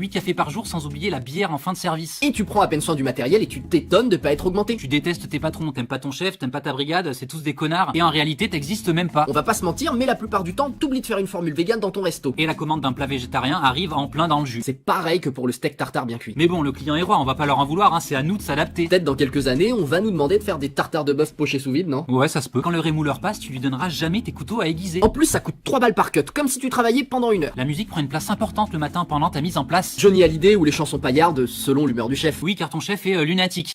8 cafés par jour sans oublier la bière en fin de service. Et tu prends à peine soin du matériel et tu t'étonnes de pas être augmenté. Tu détestes tes patrons, t'aimes pas ton chef, t'aimes pas ta brigade, c'est tous des connards. Et en réalité, t'existes même pas. On va pas se mentir, mais la plupart du temps, t'oublies de faire une formule vegan dans ton resto. Et la commande d'un plat végétarien arrive en plein dans le jus. C'est pareil que pour le steak tartare bien cuit. Mais bon, le client est roi, on va pas leur en vouloir, hein, c'est à nous de s'adapter. Peut-être dans quelques années, on va nous demander de faire des tartares de bœuf pochés sous vide, non? Ouais, ça se peut. Quand le rémouleur passe, tu lui donneras jamais tes couteaux à aiguiser. En plus, ça coûte 3 balles par cut, comme si tu travaillais pendant 1 heure. La musique prend une place importante le matin pendant ta mise en place. Johnny Hallyday ou les chansons paillardes selon l'humeur du chef. Oui, car ton chef est lunatique.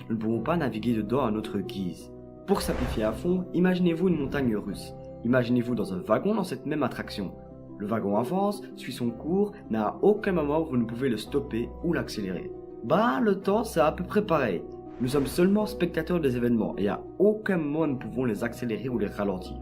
Nous ne pouvons pas naviguer dedans à notre guise. Pour simplifier à fond, imaginez-vous une montagne russe. Imaginez-vous dans un wagon dans cette même attraction. Le wagon avance, suit son cours, n'a à aucun moment vous ne pouvez le stopper ou l'accélérer. Bah, le temps c'est à peu près pareil. Nous sommes seulement spectateurs des événements et à aucun moment nous pouvons les accélérer ou les ralentir.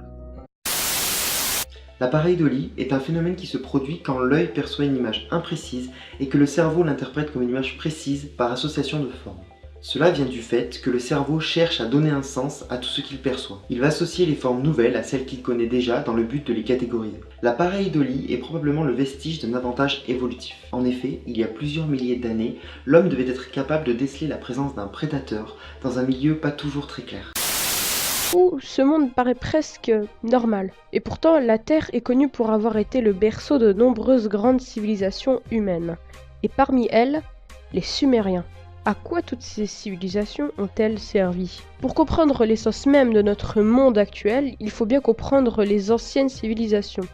La pareidolie est un phénomène qui se produit quand l'œil perçoit une image imprécise et que le cerveau l'interprète comme une image précise par association de formes. Cela vient du fait que le cerveau cherche à donner un sens à tout ce qu'il perçoit. Il va associer les formes nouvelles à celles qu'il connaît déjà dans le but de les catégoriser. La pareidolie est probablement le vestige d'un avantage évolutif. En effet, il y a plusieurs milliers d'années, l'homme devait être capable de déceler la présence d'un prédateur dans un milieu pas toujours très clair. Ce monde paraît presque normal. Et pourtant, la Terre est connue pour avoir été le berceau de nombreuses grandes civilisations humaines. Et parmi elles, les Sumériens. À quoi toutes ces civilisations ont-elles servi? Pour comprendre l'essence même de notre monde actuel, il faut bien comprendre les anciennes civilisations.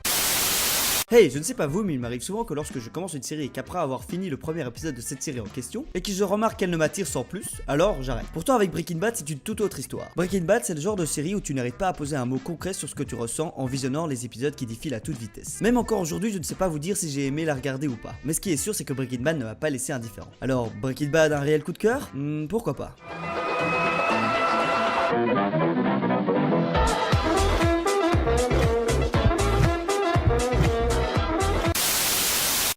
Hey, je ne sais pas vous, mais il m'arrive souvent que lorsque je commence une série et qu'après avoir fini le premier épisode de cette série en question, et que je remarque qu'elle ne m'attire sans plus, alors j'arrête. Pourtant avec Breaking Bad, c'est une toute autre histoire. Breaking Bad, c'est le genre de série où tu n'arrives pas à poser un mot concret sur ce que tu ressens en visionnant les épisodes qui défilent à toute vitesse. Même encore aujourd'hui, je ne sais pas vous dire si j'ai aimé la regarder ou pas. Mais ce qui est sûr, c'est que Breaking Bad ne m'a pas laissé indifférent. Alors, Breaking Bad, un réel coup de cœur? Pourquoi pas.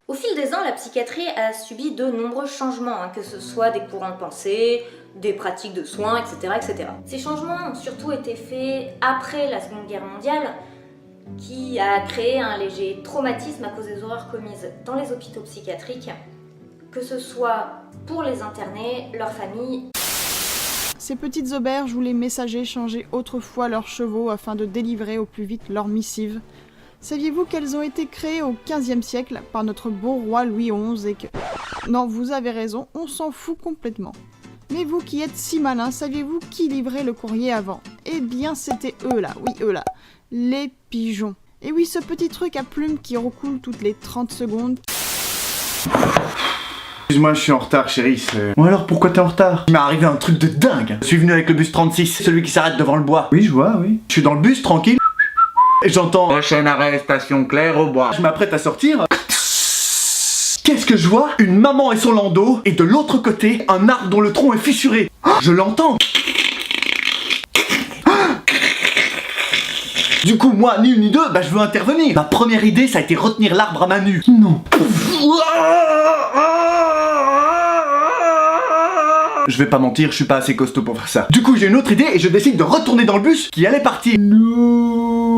Au fil des ans, la psychiatrie a subi de nombreux changements, que ce soit des courants de pensée, des pratiques de soins, etc., etc. Ces changements ont surtout été faits après la Seconde Guerre mondiale, qui a créé un léger traumatisme à cause des horreurs commises dans les hôpitaux psychiatriques, que ce soit pour les internés, leurs familles. Ces petites auberges où les messagers changeaient autrefois leurs chevaux afin de délivrer au plus vite leurs missives. Saviez-vous qu'elles ont été créées au XVe siècle par notre beau roi Louis XI et que... Non, vous avez raison, on s'en fout complètement. Mais vous qui êtes si malins, saviez-vous qui livrait le courrier avant? Eh bien c'était eux là, oui eux là, les pigeons. Et oui, ce petit truc à plumes qui recoule toutes les 30 secondes. Excuse-moi, je suis en retard, chérie. Bon alors, pourquoi t'es en retard? Il m'est arrivé un truc de dingue. Je suis venu avec le bus 36, celui qui s'arrête devant le bois. Oui, je vois, oui. Je suis dans le bus, tranquille. Et j'entends prochain arrêt, station Claire au bois. Je m'apprête à sortir. Qu'est-ce que je vois? Une maman et son landau, et de l'autre côté, un arbre dont le tronc est fissuré. Je l'entends. Du coup, moi, ni une ni deux, je veux intervenir. Ma première idée, ça a été retenir l'arbre à main nue. Non. Je vais pas mentir, je suis pas assez costaud pour faire ça. Du coup, j'ai une autre idée et je décide de retourner dans le bus qui allait partir. Non.